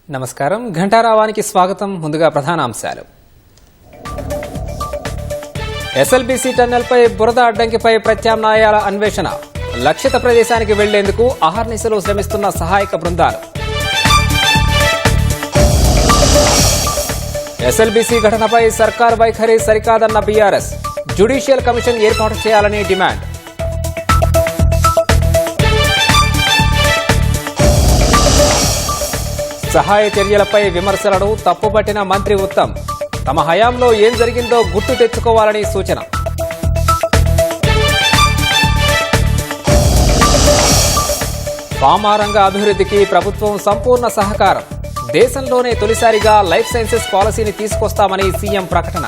నమస్కారం. ఘంటారావానికి స్వాగతం. ముందుగా ప్రధానాంశాలు. ఎస్ఎల్బీసీ టన్నెల్పై బురద అడ్డంకిపై ప్రత్యామ్నాయాల అన్వేషణ. లక్షిత ప్రదేశానికి వెళ్లేందుకు అహర్నిశలు శ్రమిస్తున్న సహాయక బృందాలు. ఎస్ఎల్బీసీ ఘటనపై సర్కార్ వైఖరి సరికాదన్న బీఆర్ఎస్. జ్యుడిషియల్ కమిషన్ ఏర్పాటు చేయాలని డిమాండ్. సహాయ చర్యలపై విమర్శలను తప్పుపట్టిన మంత్రి ఉత్తమ్. తమ హయాంలో ఏం జరిగిందో గుర్తు తెచ్చుకోవాలని సూచన. ఫార్మా రంగ అభివృద్ధికి ప్రభుత్వం సంపూర్ణ సహకారం. దేశంలోనే తొలిసారిగా లైఫ్ సైన్సెస్ పాలసీని తీసుకొస్తామని సీఎం ప్రకటన.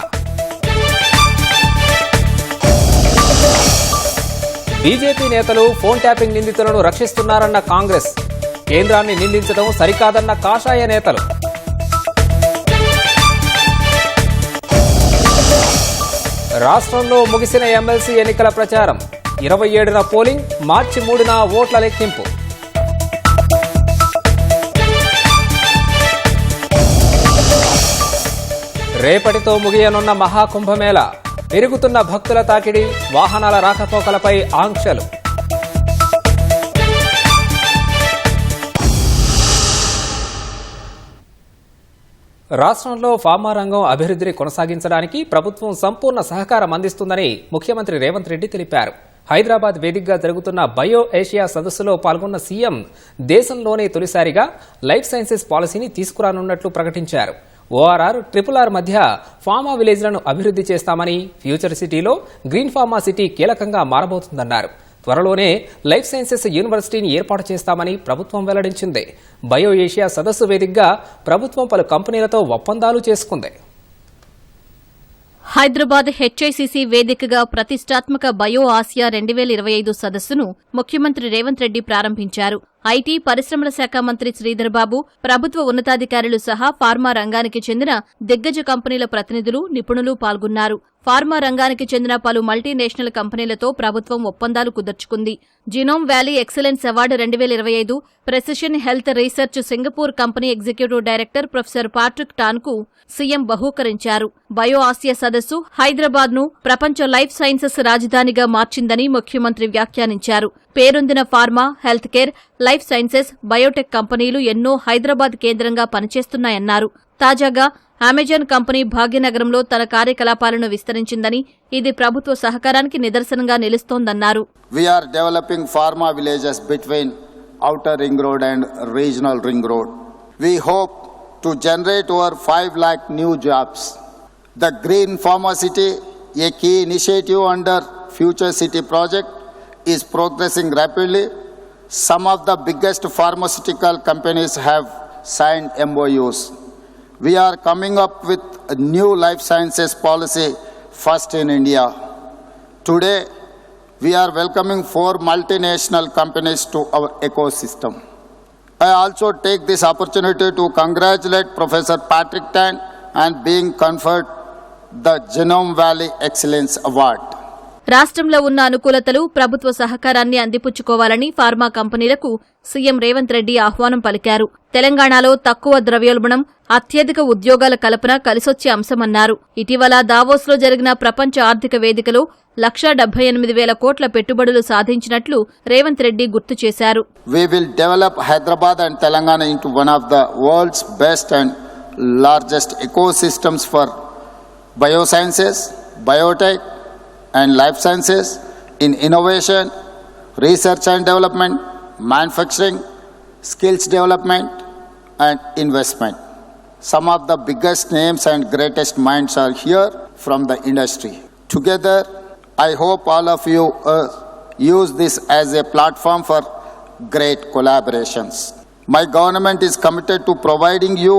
బీజేపీ నేతలు ఫోన్ ట్యాపింగ్ నిందితులను రక్షిస్తున్నారన్న కాంగ్రెస్. కేంద్రాన్ని నిందించడం సరికాదన్న కాషాయ నేతలు. రాష్ట్రంలో ముగిసిన ఎమ్మెల్సీ ఎన్నికల ప్రచారం. 27న పోలింగ్, మార్చి 3న ఓట్ల లెక్కింపు. రేపటితో ముగియనున్న మహాకుంభమేళ. పెరుగుతున్న భక్తుల తాకిడి, వాహనాల రాకపోకలపై ఆంక్షలు. రాష్ట్రంలో ఫార్మా రంగం అభివృద్ధిని కొనసాగించడానికి ప్రభుత్వం సంపూర్ణ సహకారం అందిస్తుందని ముఖ్యమంత్రి రేవంత్ రెడ్డి తెలిపారు. హైదరాబాద్ వేదికగా జరుగుతున్న బయో ఏషియా సదస్సులో పాల్గొన్న సీఎం దేశంలోనే తొలిసారిగా లైఫ్ సైన్సెస్ పాలసీని తీసుకురానున్నట్లు ప్రకటించారు. ఓఆర్ఆర్, RRR మధ్య ఫార్మా విలేజ్లను అభివృద్ధి చేస్తామని, ఫ్యూచర్ సిటీలో గ్రీన్ ఫార్మా సిటీ కీలకంగా మారబోతుందన్నారు. త్వరలోనే లైఫ్ సైన్సెస్ యూనివర్సిటీని ఏర్పాటు చేస్తామని ప్రభుత్వం వెల్లడించింది. బయో ఏషియా సదస్సు వేదికగా ప్రభుత్వం పలు కంపెనీలతో ఒప్పందాలు చేసుకుంది. హైదరాబాద్ హెచ్ఐసిసి వేదికగా ప్రతిష్టాత్మక బయో ఆసియా 2025 సదస్సును ముఖ్యమంత్రి రేవంత్ రెడ్డి ప్రారంభించారు. ఐటీ, పరిశ్రమల శాఖ మంత్రి శ్రీధర్ బాబు, ప్రభుత్వ ఉన్నతాధికారులు సహా ఫార్మా రంగానికి చెందిన దిగ్గజ కంపెనీల ప్రతినిధులు, నిపుణులు పాల్గొన్నారు. ఫార్మా రంగానికి చెందిన పలు మల్టీనేషనల్ కంపెనీలతో ప్రభుత్వం ఒప్పందాలు కుదుర్చుకుంది. Genome valley excellence award 2025, precision health research Singapore company executive director professor Patrick టాన్కు సీఎం బహూకరించారు. బయో ఆసియా సదస్సు హైదరాబాద్ను ప్రపంచ లైఫ్ సైన్సెస్ రాజధానిగా మార్చిందని ముఖ్యమంత్రి వ్యాఖ్యానించారు. పేరొందిన pharma, health care, life sciences, Biotech కంపెనీలు ఎన్నో హైదరాబాద్ కేంద్రంగా పనిచేస్తున్నాయన్నారు. తాజాగా అమెజాన్ కంపెనీ భాగ్యనగరంలో తన కార్యకలాపాలను విస్తరించిందని, ఇది ప్రభుత్వ సహకారానికి నిదర్శనంగా నిలుస్తోందన్నారు. We are developing pharma villages between outer ring road and regional ring road. We hope to generate over 5 lakh new jobs. The Green Pharma City, a key initiative under Future City project, is progressing rapidly. Some of the biggest pharmaceutical companies have signed MOUs. We are coming up with a new life sciences policy, first in India. Today, we are welcoming 4 multinational companies to our ecosystem. I also take this opportunity to congratulate Professor Patrick Tan and being conferred the Genome Valley Excellence Award. రాష్ట్రంలో ఉన్న అనుకూలతలు, ప్రభుత్వ సహకారాన్ని అందిపుచ్చుకోవాలని pharma కంపెనీలకు CM Revanth Reddy ఆహ్వానం పలికారు. తెలంగాణలో తక్కువ ద్రవ్యోల్బణం, అత్యధిక ఉద్యోగాల కల్పన కలిసొచ్చే అంశమన్నారు. ఇటీవల దావోస్లో జరిగిన ప్రపంచ ఆర్థిక వేదికలో 1,78,000 కోట్ల పెట్టుబడులు సాధించినట్లు రేవంత్ రెడ్డి గుర్తు చేశారు. We will develop Hyderabad and Telangana into one of the world's best and largest ecosystems for biosciences, biotech and life sciences in innovation, research and development, manufacturing, skills development and investment. Some of the biggest names and greatest minds are here from the industry. Together, I hope all of you use this as a platform for great collaborations. My government is committed to providing you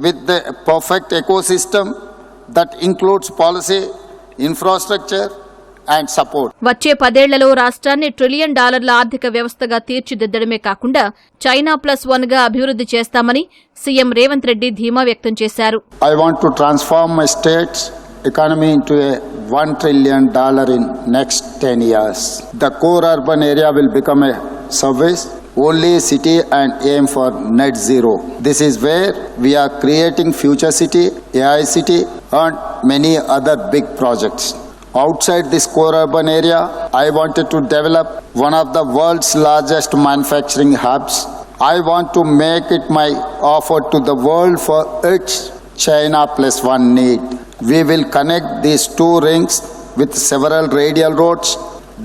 with the perfect ecosystem that includes policy, infrastructure and support. వచ్చే 10 ఏళ్లలో రాష్ట్రాన్ని $1 trillion ఆర్థిక వ్యవస్థగా తీర్చిదిద్దడమే కాకుండా China +1 గా అభివృద్ధి చేస్తామని CM Revanth Reddy ధీమా వ్యక్తం చేశారు. I want to transform my state's economy into a $1 trillion in next 10 years. The core urban area will become a service, only city and aim for net zero. This is where we are creating future city, AI city and many other big projects. Outside this core urban area, I wanted to develop one of the world's largest manufacturing hubs. I want to make it my offer to the world for its China plus one need. We will connect these two rings with several radial roads.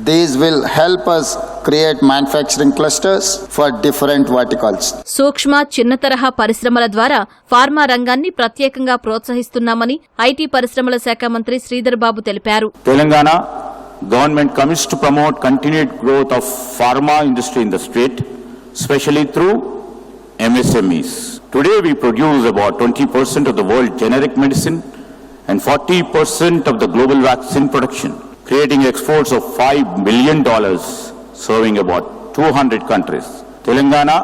These will help us create manufacturing clusters for different verticals. సూక్ష్మ చిన్న తరహా పరిశ్రమల ద్వారా pharma రంగాన్ని ప్రత్యేకంగా ప్రోత్సహిస్తున్నామని IT పరిశ్రమల శాఖ మంత్రి శ్రీధర్ బాబు తెలిపారు. Telangana government commits to promote continued growth of pharma industry in the state, especially through MSMEs. Today we produce about 20% of the world generic medicine and 40% of the global vaccine production, creating exports of $5 million, serving about 200 countries. Telangana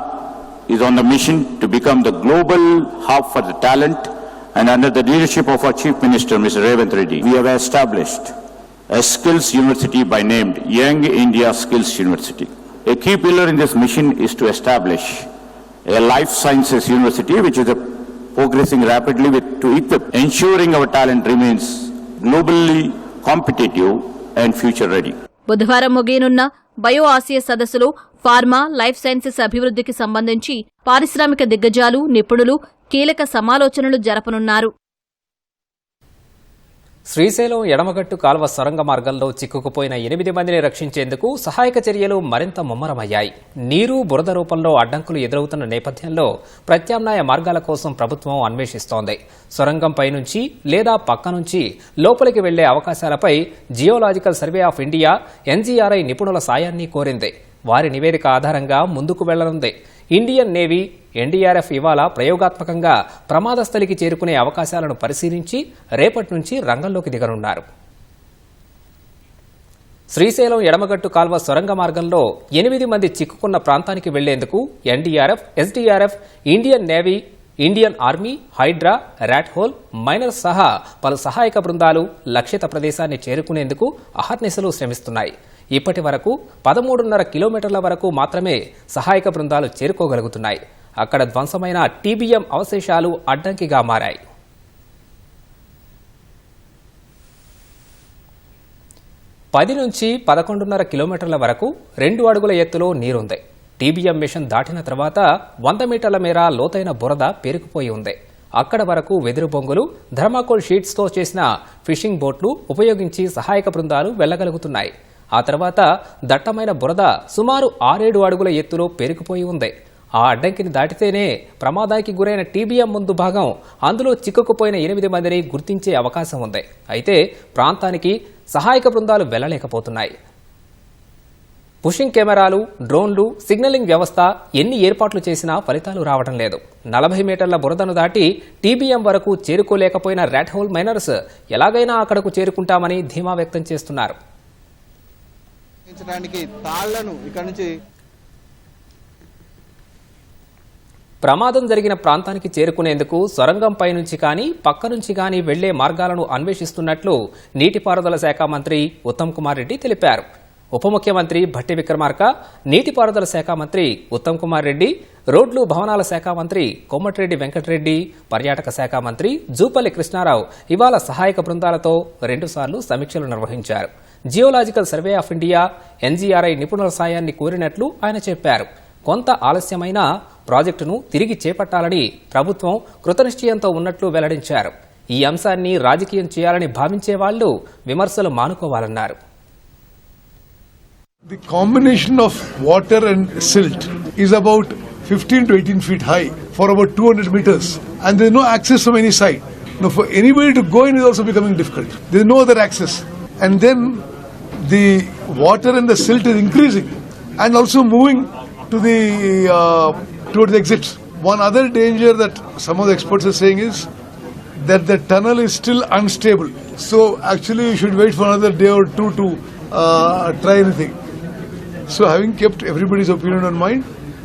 is on the mission to become the global hub for the talent, and under the leadership of our Chief Minister, Mr. Revanth Reddy, we have established a skills university by named Young India Skills University. A key pillar in this mission is to establish a life sciences university, which is progressing rapidly to equip, ensuring our talent remains globally competitive and future ready. బుధవారం ముగియనున్న bio Asia సదస్సులో pharma, life sciences అభివృద్ధికి సంబంధించి పారిశ్రామిక దిగ్గజాలు, నిపుణులు కీలక సమాలోచనలు జరపనున్నారు. శ్రీశైలం ఎడమగట్టు కాల్వ సొరంగ మార్గంలో చిక్కుకుపోయిన 8 మందిని రక్షించేందుకు సహాయక చర్యలు మరింత ముమ్మరమయ్యాయి. నీరు, బురద రూపంలో అడ్డంకులు ఎదురవుతున్న నేపథ్యంలో ప్రత్యామ్నాయ మార్గాల కోసం ప్రభుత్వం అన్వేషిస్తోంది. సొరంగంపై నుంచి లేదా పక్క నుంచి లోపలికి వెళ్లే అవకాశాలపై geological survey of India NGRI నిపుణుల సాయాన్ని కోరింది. వారి నివేదిక ఆధారంగా ముందుకు వెళ్లనుంది. ఇండియన్ నేవీ, ఎన్డీఆర్ఎఫ్ ఇవాళ ప్రయోగాత్మకంగా ప్రమాద స్థలికి చేరుకునే అవకాశాలను పరిశీలించి రేపటి నుంచి రంగంలోకి దిగనున్నారు. శ్రీశైలం ఎడమగట్టు కాల్వ సొరంగ మార్గంలో 8 మంది చిక్కుకున్న ప్రాంతానికి వెళ్లేందుకు NDRF, SDRF, Indian Navy, Indian Army, HYDRAA, rat hole, miners సహా పలు సహాయక బృందాలు లక్ష్యత ప్రదేశాన్ని చేరుకునేందుకు అహర్నిశలు శ్రమిస్తున్నాయి. ఇప్పటి వరకు 13.5 కిలోమీటర్ల వరకు మాత్రమే సహాయక బృందాలు చేరుకోగలుగుతున్నాయి. అక్కడ ధ్వంసమైన టీబీఎం అవశేషాలు అడ్డంకిగా మారాయి. 10 నుంచి 11.5 కిలోమీటర్ల వరకు 2 అడుగుల ఎత్తులో నీరుంది. టీబీఎం మిషన్ దాటిన తర్వాత 100 మీటర్ల మేర లోతైన బురద పేరుకుపోయి ఉంది. అక్కడ వరకు వెదురు బొంగులు, థర్మాకోల్ షీట్స్తో చేసిన ఫిషింగ్ బోట్లు ఉపయోగించి సహాయక బృందాలు వెళ్లగలుగుతున్నాయి. ఆ తర్వాత దట్టమైన బురద సుమారు 6-7 అడుగుల ఎత్తులో పేరుకుపోయి ఉంది. ఆ అడ్డంకిని దాటితేనే ప్రమాదానికి గురైన టీబీఎం ముందు భాగం, అందులో చిక్కుకుపోయిన 8 మందిని గుర్తించే అవకాశం ఉంది. అయితే ప్రాంతానికి సహాయక బృందాలు వెళ్లలేకపోతున్నాయి. పుషింగ్ కెమెరాలు, డ్రోన్లు, సిగ్నలింగ్ వ్యవస్థ ఎన్ని ఏర్పాట్లు చేసినా ఫలితాలు రావడం లేదు. 40 మీటర్ల బురదను దాటి టీబీఎం వరకు చేరుకోలేకపోయిన ర్యాట్ హోల్ మైనర్స్ ఎలాగైనా అక్కడకు చేరుకుంటామని ధీమా వ్యక్తం చేస్తున్నారు. ప్రమాదం జరిగిన ప్రాంతానికి చేరుకునేందుకు సొరంగంపై నుంచి కానీ పక్క నుంచి కానీ వెళ్లే మార్గాలను అన్వేషిస్తున్నట్లు నీటిపారుదల శాఖ మంత్రి ఉత్తమ్ కుమార్ రెడ్డి తెలిపారు. ఉప ముఖ్యమంత్రి భట్టి విక్రమార్క, నీటిపారుదల శాఖ మంత్రి ఉత్తమ్ కుమార్ రెడ్డి, రోడ్లు భవనాల శాఖ మంత్రి కోమటిరెడ్డి వెంకటరెడ్డి, పర్యాటక శాఖ మంత్రి జూపల్లి కృష్ణారావు ఇవాళ సహాయక బృందాలతో 2 సార్లు సమీక్షలు నిర్వహించారు. Geological survey of India, NGRI నిపుణుల సాయాన్ని కోరినట్లు ఆయన చెప్పారు. కొంత ఆలస్యమైన ప్రాజెక్టును తిరిగి చేపట్టాలని ప్రభుత్వం కృతనిశ్చయంతో ఉన్నట్లు వెల్లడించారు. ఈ అంశాన్ని రాజకీయం చేయాలని భావించే వాళ్లు విమర్శలు మానుకోవాలన్నారు. The combination of water and silt is about 15 to 18 feet high for about 200 meters, and there is no access from any side. Now, for anybody to go in is also becoming difficult. There is no other access, and then the water and the silt is increasing and also moving to the towards the exits. One other danger that some of the experts are saying is that the tunnel is still unstable. So actually, you should wait for another day or two to try anything. So having kept everybody's opinion in mind,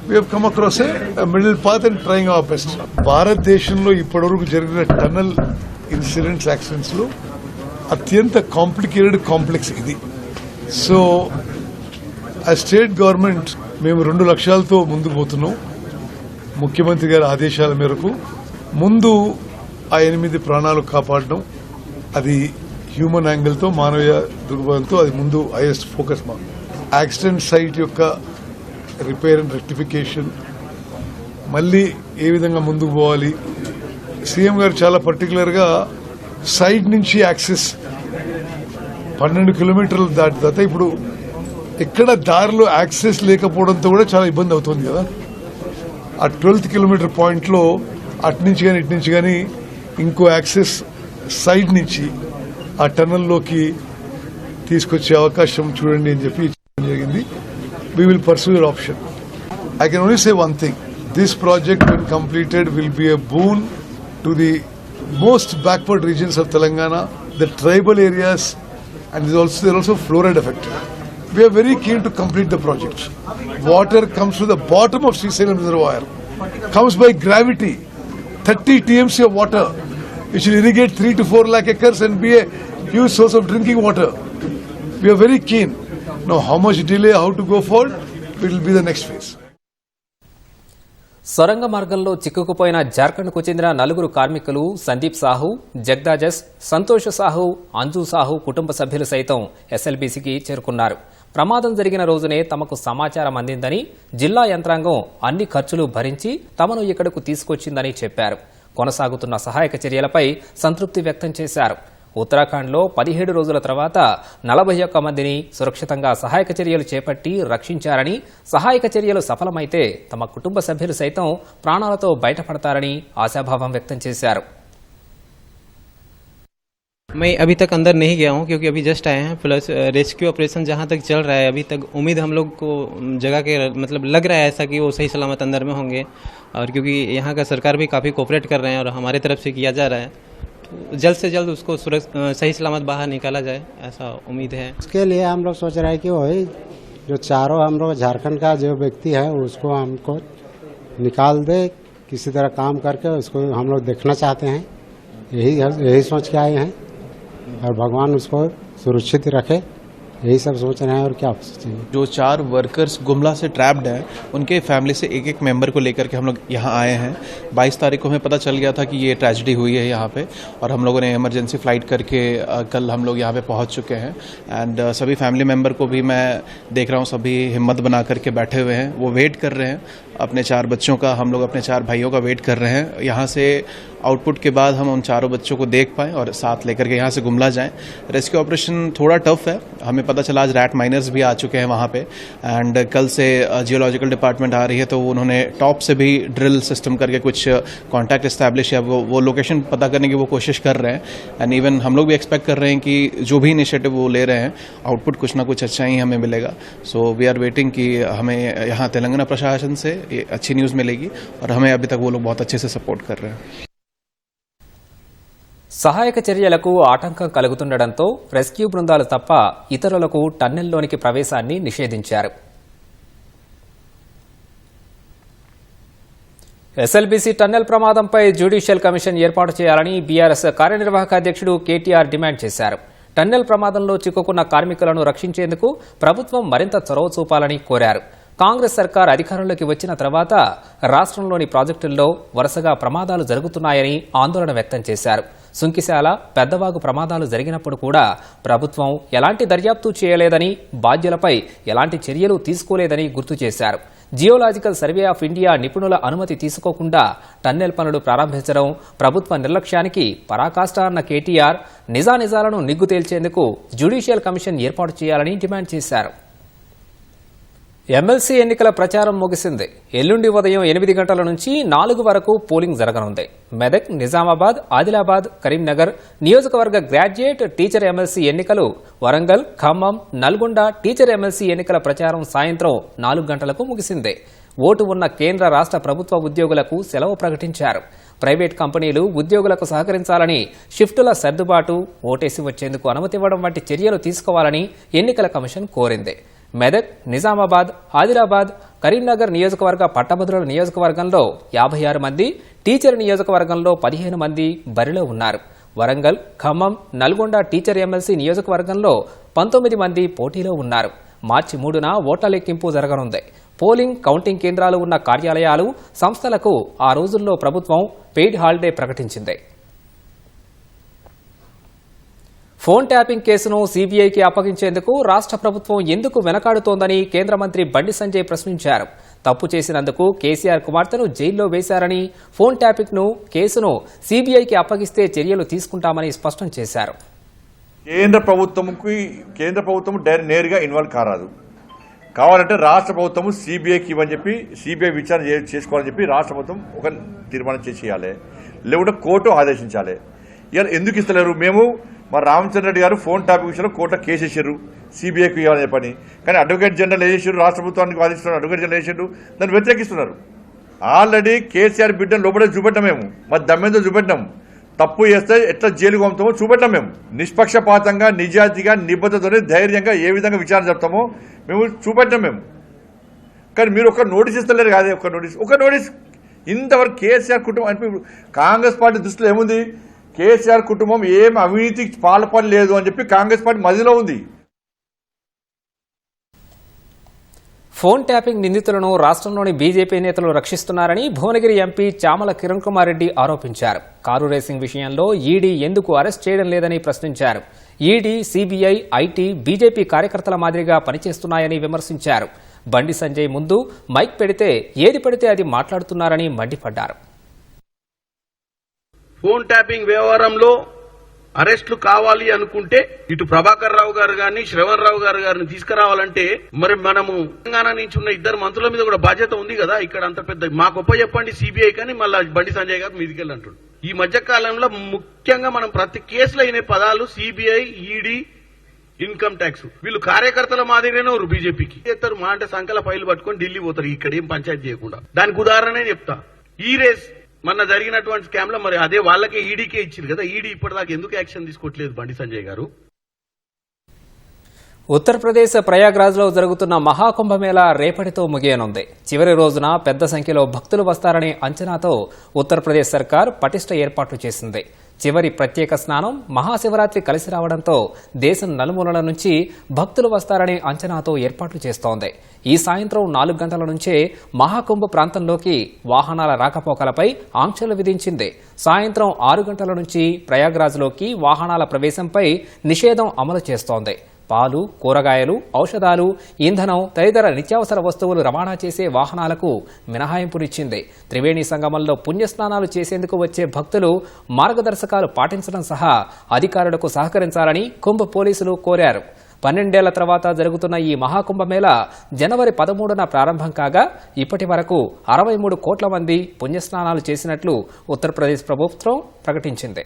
we have come across a middle path and trying our best. భారతదేశంలో ఇప్పటివరకు జరిగిన tunnel incidents, accidents లో అత్యంత complicated complex ఇది. So a state government మేము 2 లక్ష్యాలతో ముందుకు పోతున్నాం. ముఖ్యమంత్రి గారి ఆదేశాల మేరకు ముందు ఆ 8 ప్రాణాలు కాపాడడం, అది హ్యూమన్ యాంగిల్తో, మానవీయ దృక్పథంతో అది ముందు హైయెస్ట్ ఫోకస్. మా యాక్సిడెంట్ సైట్ యొక్క రిపేర్ అండ్ రెక్టిఫికేషన్, మళ్ళీ ఏ విధంగా ముందుకు పోవాలి. సీఎం గారు చాలా పర్టికులర్గా సైట్ నుంచి యాక్సెస్ 12 కిలోమీటర్లు దాటి తర్వాత ఇప్పుడు ఎక్కడ దారిలో యాక్సెస్ లేకపోవడంతో కూడా చాలా ఇబ్బంది అవుతుంది కదా. ఆ 12th కిలోమీటర్ పాయింట్లో అటు నుంచి కానీ ఇటు నుంచి కానీ ఇంకో యాక్సెస్ సైడ్ నుంచి ఆ టన్నల్లోకి తీసుకొచ్చే అవకాశం చూడండి అని చెప్పి జరిగింది. We will pursue your option. I can only say one thing, this project when completed will be a boon to the most backward regions of Telangana, the tribal areas, and there are also fluoride affected. We are very keen to complete the project. Water comes to the bottom of Srisailam reservoir, comes by gravity, 30 TMC of water, which will irrigate 3 to 4 lakh acres and be a huge source of drinking water. We are very keen. Now, how much delay, how to go forward, it will be the next phase. సొరంగ మార్గంలో చిక్కుకుపోయిన జార్ఖండ్కు చెందిన 4 కార్మికులు సందీప్ సాహు, జగ్దాజస్, సంతోష్ సాహు, అంజు సాహు కుటుంబ సభ్యులు సైతం ఎస్ఎల్బీసీకి చేరుకున్నారు. ప్రమాదం జరిగిన రోజునే తమకు సమాచారం అందిందని, జిల్లా యంత్రాంగం అన్ని ఖర్చులు భరించి తమను ఇక్కడకు తీసుకొచ్చిందని చెప్పారు. కొనసాగుతున్న సహాయక చర్యలపై సంతృప్తి వ్యక్తం చేశారు. ఉత్తరాఖండ్లో 17 రోజుల తర్వాత 41 మందిని సురక్షితంగా సహాయక చర్యలు చేపట్టి రక్షించారని, సహాయక చర్యలు సఫలమైతే తమ కుటుంబ సభ్యులు సైతం ప్రాణాలతో బయటపడతారని ఆశాభావం వ్యక్తం చేశారు. मैं अभी तक अंदर नहीं गया हूँ क्योंकि अभी जस्ट आए हैं. प्लस रेस्क्यू ऑपरेशन जहाँ तक चल रहा है, अभी तक उम्मीद हम लोग को जगह के मतलब लग रहा है ऐसा कि वो सही सलामत अंदर में होंगे. और क्योंकि यहाँ का सरकार भी काफ़ी कोऑपरेट कर रहे हैं और हमारे तरफ से किया जा रहा है, तो जल्द से जल्द उसको सही सलामत बाहर निकाला जाए, ऐसा उम्मीद है. उसके लिए हम लोग सोच रहे हैं कि वही जो चारों हम लोग झारखंड का जो व्यक्ति है उसको हमको निकाल दे, किसी तरह काम करके उसको हम लोग देखना चाहते हैं. यही सोच के आए हैं और भगवान उसको सुरक्षित रखे, यही सब सोच रहे हैं. और क्या सोचेंगे. जो 4 वर्कर्स गुमला से ट्रैप्ड हैं, उनके फैमिली से एक मेंबर को लेकर के हम लोग यहाँ आए हैं. 22 तारीख को हमें पता चल गया था कि ये ट्रेजेडी हुई है यहाँ पे, और हम लोगों ने इमरजेंसी फ्लाइट करके कल हम लोग यहाँ पे पहुँच चुके हैं. एंड सभी फैमिली मेंबर को भी मैं देख रहा हूँ, सभी हिम्मत बना करके बैठे हुए हैं. वो वेट कर रहे हैं अपने 4 बच्चों का, हम लोग अपने 4 भाइयों का वेट कर रहे हैं. यहाँ से आउटपुट के बाद हम उन 4 बच्चों को देख पाएँ और साथ लेकर के यहाँ से गुमला जाएँ. रेस्क्यू ऑपरेशन थोड़ा टफ है. हमें पता चला आज रैट माइनर्स भी आ चुके हैं वहाँ पे, एंड कल से जियोलॉजिकल डिपार्टमेंट आ रही है, तो उन्होंने टॉप से भी ड्रिल सिस्टम करके कुछ कॉन्टैक्ट इस्टेब्लिश है, वो लोकेशन पता करने की वो कोशिश कर रहे हैं. एंड इवन हम लोग भी एक्सपेक्ट कर रहे हैं कि जो भी इनिशिएटिव वो ले रहे हैं, आउटपुट कुछ ना कुछ अच्छा ही हमें मिलेगा. सो वी आर वेटिंग कि हमें यहाँ तेलंगाना प्रशासन से ये अच्छी न्यूज़ मिलेगी, और हमें अभी तक वो लोग बहुत अच्छे से सपोर्ट कर रहे हैं. సహాయక చర్యలకు ఆటంకం కలుగుతుండటంతో రెస్క్యూ బృందాలు తప్ప ఇతరులకు టన్నెల్లోనికి ప్రవేశాన్ని నిషేధించారు. ఎస్ఎల్బీసీ టన్నెల్ ప్రమాదంపై జ్యుడిషియల్ కమిషన్ ఏర్పాటు చేయాలని బీఆర్ఎస్ కార్యనిర్వాహక అధ్యక్షుడు కేటీఆర్ డిమాండ్ చేశారు. టన్నెల్ ప్రమాదంలో చిక్కుకున్న కార్మికులను రక్షించేందుకు ప్రభుత్వం మరింత చొరవ చూపాలని కోరారు. కాంగ్రెస్ సర్కార్ అధికారంలోకి వచ్చిన తర్వాత రాష్ట్రంలోని ప్రాజెక్టుల్లో వరుసగా ప్రమాదాలు జరుగుతున్నాయని ఆందోళన వ్యక్తం చేశారు. సుంకిశాల, పెద్దవాగు ప్రమాదాలు జరిగినప్పుడు కూడా ప్రభుత్వం ఎలాంటి దర్యాప్తు చేయలేదని, బాధ్యులపై ఎలాంటి చర్యలు తీసుకోలేదని గుర్తు చేశారు. జియోలాజికల్ సర్వే ఆఫ్ ఇండియా నిపుణుల అనుమతి తీసుకోకుండా టన్నెల్ పనులు ప్రారంభించడం ప్రభుత్వ నిర్లక్ష్యానికి పరాకాష్ట అన్న కేటీఆర్ నిజానిజాలను నిగ్గు తేల్చేందుకు జ్యుడిషియల్ కమిషన్ ఏర్పాటు చేయాలని డిమాండ్ చేశారు. ఎమ్మెల్సీ ఎన్నికల ప్రచారం ముగిసింది. ఎల్లుండి ఉదయం 8 గంటల నుంచి 4 వరకు పోలింగ్ జరగనుంది. మెదక్, నిజామాబాద్, ఆదిలాబాద్, కరీంనగర్ నియోజకవర్గ గ్రాడ్యుయేట్ టీచర్ ఎమ్మెల్సీ ఎన్నికలు, వరంగల్, ఖమ్మం, నల్గొండ టీచర్ ఎమ్మెల్సీ ఎన్నికల ప్రచారం సాయంత్రం 4 గంటలకు ముగిసింది. ఓటు ఉన్న కేంద్ర రాష్ట్ర ప్రభుత్వ ఉద్యోగులకు సెలవు ప్రకటించారు. ప్రైవేట్ కంపెనీలు ఉద్యోగులకు సహకరించాలని, షిఫ్టుల సర్దుబాటు, ఓటేసి వచ్చేందుకు అనుమతివ్వడం వంటి చర్యలు తీసుకోవాలని ఎన్నికల కమిషన్ కోరింది. మెదక్, నిజామాబాద్, ఆదిలాబాద్, కరీంనగర్ నియోజకవర్గ పట్టభద్రుల నియోజకవర్గంలో 56 మంది, టీచర్ నియోజకవర్గంలో 15 మంది బరిలో ఉన్నారు. వరంగల్, ఖమ్మం, నల్గొండ టీచర్ ఎమ్మెల్సీ నియోజకవర్గంలో 19 మంది పోటీలో ఉన్నారు. మార్చి 3న ఓట్ల లెక్కింపు జరగనుంది. పోలింగ్ కౌంటింగ్ కేంద్రాలు ఉన్న కార్యాలయాలు సంస్థలకు ఆ రోజుల్లో ప్రభుత్వం పెయిడ్ హాలిడే ప్రకటించింది. ఫోన్ ట్యాపింగ్ కేసును సీబీఐకి అప్పగించేందుకు రాష్ట్ర ప్రభుత్వం ఎందుకు వెనకాడుతోందని కేంద్ర మంత్రి బండి సంజయ్ ప్రశ్నించారు. తప్పు చేసినందుకు కేసీఆర్ కుమార్తెను జైల్లో వేశారని, ఫోన్ ట్యాపింగ్ కేసును సీబీఐకి అప్పగిస్తే చర్యలు తీసుకుంటామని స్పష్టం చేశారు. కేంద్ర ప్రభుత్వం నేరుగా ఇన్వాల్వ్ కారాదు. కావాలంటే రాష్ట్ర ప్రభుత్వం సీబీఐకి ఇవ్వని చెప్పి సీబీఐ విచారణ చేసుకోవాలని చెప్పి రాష్ట్ర ప్రభుత్వం ఒక తీర్మానం చేయాలి, లేకుంటే కోర్టు ఆదేశించాలి. ఇవాళ ఎందుకు ఇస్తలేరు? మేము మా రామచంద్ర రెడ్డి గారు ఫోన్ టాపిక్ విషయంలో కోర్టులో కేసు వేసారు, సీబీఐకి ఇవ్వాలని చెప్పని. కానీ అడ్వకేట్ జనరల్ వేసారు, రాష్ట్ర ప్రభుత్వానికి వాదిస్తున్నారు, అడ్వకేట్ జనరల్ వేసారు, దాన్ని వ్యతిరేకిస్తున్నారు. ఆల్రెడీ కేసీఆర్ బిడ్డను లోపల చూపెట్టాం, మేము మా దమ్మేందో చూపెట్టాం. తప్పు చేస్తే ఎట్లా జైలుకు పంపుతామో చూపెట్టాం. మేము నిష్పక్షపాతంగా, నిజాయితీగా, నిబద్ధతతో ధైర్యంగా ఏ విధంగా విచారణ జరుపుతామో మేము చూపెట్టాం మేము. కానీ మీరు ఒక నోటీస్ ఇస్తలేరు కాదే, ఒక నోటీస్ ఇంతవరకు కేసీఆర్ కుటుంబం అంటే కాంగ్రెస్ పార్టీ దృష్టిలో ఏముంది? కేసీఆర్ కుటుంబం ఏం అవినీతికి పాల్పడలేదు అని చెప్పి కాంగ్రెస్ పార్టీ మధ్యలో ఉంది. ఫోన్ ట్యాపింగ్ నిందితులను రాష్ట్రంలోని బీజేపీ నేతలు రక్షిస్తున్నారని భువనగిరి ఎంపీ చామల కిరణ్ కుమార్ రెడ్డి ఆరోపించారు. కారు రేసింగ్ విషయంలో ఈడీ ఎందుకు అరెస్ట్ చేయడం లేదని ప్రశ్నించారు. ఈడీ, సీబీఐ, ఐటీ బీజేపీ కార్యకర్తల మాదిరిగా పనిచేస్తున్నాయని విమర్శించారు. బండి సంజయ్ ముందు మైక్ పెడితే ఏది పడితే అది మాట్లాడుతున్నారని మండిపడ్డారు. ఫోన్ ట్యాపింగ్ వ్యవహారంలో అరెస్టులు కావాలి అనుకుంటే ఇటు ప్రభాకర్ రావు గారు గాని, శ్రవణ్ రావు గారిని తీసుకురావాలంటే మరి మనము తెలంగాణ నుంచి ఉన్న ఇద్దరు మంత్రుల మీద కూడా బాధ్యత ఉంది కదా. ఇక్కడ అంత పెద్ద మాకు చెప్పండి సీబీఐ కానీ మళ్ళీ బండి సంజయ్ గారు మీదికెళ్ళి అంటుండు. ఈ మధ్య కాలంలో ముఖ్యంగా మనం ప్రతి కేసులో అయిన పదాలు సిబిఐ, ఈడీ, ఇన్కమ్ ట్యాక్స్. వీళ్ళు కార్యకర్తల మాదిరిగానే ఉన్నారు. బీజేపీకి చేస్తారు మా అంటే సంకల ఫైలు పట్టుకొని ఢిల్లీ పోతారు, ఇక్కడ ఏం పంచాయతీ చేయకుండా. దానికి ఉదాహరణ చెప్తా. ఈ రేస్ మొన్న జరిగినటువంటి స్కామ్ లో మరి అదే వాళ్ళకే ఈడీకే ఇచ్చింది కదా. ఈడీ ఇప్పటిదాకా ఎందుకు యాక్షన్ తీసుకోవట్లేదు బండి సంజయ్ గారు? ఉత్తరప్రదేశ్ ప్రయాగ్రాజ్లో జరుగుతున్న మహాకుంభమేళా రేపటితో ముగియనుంది. చివరి రోజున పెద్ద సంఖ్యలో భక్తులు వస్తారనే అంచనాతో ఉత్తరప్రదేశ్ సర్కార్ పటిష్ట ఏర్పాట్లు చేసింది. చివరి ప్రత్యేక స్నానం మహాశివరాత్రి కలిసి రావడంతో దేశం నలుమూలల నుంచి భక్తులు వస్తారనే అంచనాతో ఏర్పాట్లు చేస్తోంది. ఈ సాయంత్రం 4 గంటల నుంచే మహాకుంభ ప్రాంతంలోకి వాహనాల రాకపోకలపై ఆంక్షలు విధించింది. సాయంత్రం 6 గంటల నుంచి ప్రయాగ్రాజ్లోకి వాహనాల ప్రవేశంపై నిషేధం అమలు చేస్తోంది. పాలు, కూరగాయలు, ఔషధాలు, ఇంధనం తదితర నిత్యావసర వస్తువులు రవాణా చేసే వాహనాలకు మినహాయింపునిచ్చింది. త్రివేణి సంగమంలో పుణ్యస్నానాలు చేసేందుకు వచ్చే భక్తులు మార్గదర్శకాలు పాటించడం సహా అధికారులకు సహకరించాలని కుంభ పోలీసులు కోరారు. 12 ఏళ్ల తర్వాత జరుగుతున్న ఈ మహాకుంభమేళ జనవరి 13న ప్రారంభం కాగా ఇప్పటి వరకు 63 కోట్ల మంది పుణ్యస్నానాలు చేసినట్లు ఉత్తరప్రదేశ్ ప్రభుత్వం ప్రకటించింది.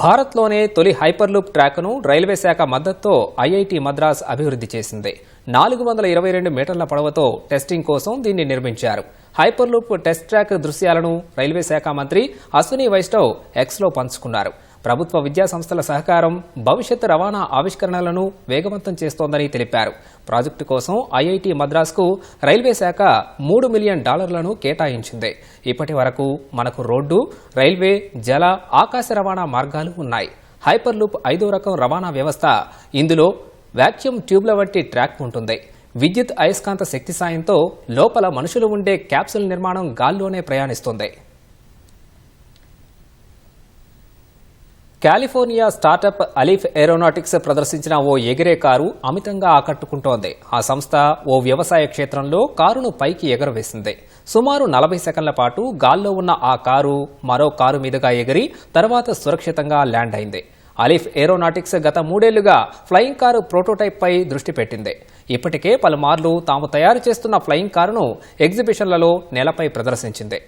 భారత్లోనే తొలి హైపర్లూప్ ట్రాక్ను రైల్వే శాఖ మద్దతుతో ఐఐటి మద్రాస్ అభివృద్ధి చేసింది. 422 మీటర్ల పొడవుతో టెస్టింగ్ కోసం దీన్ని నిర్మించారు. హైపర్లూప్ టెస్ట్ ట్రాక్ దృశ్యాలను రైల్వే శాఖ మంత్రి అశ్విని వైష్ణవ్ ఎక్స్లో పంచుకున్నారు. ప్రభుత్వ విద్యా సంస్థల సహకారం భవిష్యత్ రవాణా ఆవిష్కరణలను వేగవంతం చేస్తోందని తెలిపారు. ప్రాజెక్టు కోసం ఐఐటి మద్రాస్కు రైల్వే శాఖ $3 మిలియన్ కేటాయించింది. ఇప్పటి వరకు మనకు రోడ్డు, రైల్వే, జల, ఆకాశ రవాణా మార్గాలు ఉన్నాయి. హైపర్లూప్ 5వ రకం రవాణా వ్యవస్థ. ఇందులో వాక్యూమ్ ట్యూబ్ల వంటి ట్రాక్ ఉంటుంది. విద్యుత్ అయస్కాంత శక్తి సాయంతో లోపల మనుషులు ఉండే క్యాప్సూల్ నిర్మాణం గాల్లోనే ప్రయాణిస్తుంది. కాలిఫోర్నియా స్టార్టప్ అలీఫ్ ఏరోనాటిక్స్ ప్రదర్శించిన ఓ ఎగిరే కారు అమితంగా ఆకట్టుకుంటోంది. ఆ సంస్థ ఓ వ్యవసాయ క్షేత్రంలో కారును పైకి ఎగరవేసింది. సుమారు 40 సెకన్ల పాటు గాల్లో ఉన్న ఆ కారు మరో కారు మీదుగా ఎగిరి తర్వాత సురక్షితంగా ల్యాండ్ అయింది. అలీఫ్ ఏరోనాటిక్స్ గత 3 ఏళ్లుగా ఫ్లయింగ్ కారు ప్రోటోటైప్ పై దృష్టి పెట్టింది. ఇప్పటికే పలుమార్లు తాము తయారు చేస్తున్న ఫ్లయింగ్ కారును ఎగ్జిబిషన్లలో నేలపై ప్రదర్శించింది.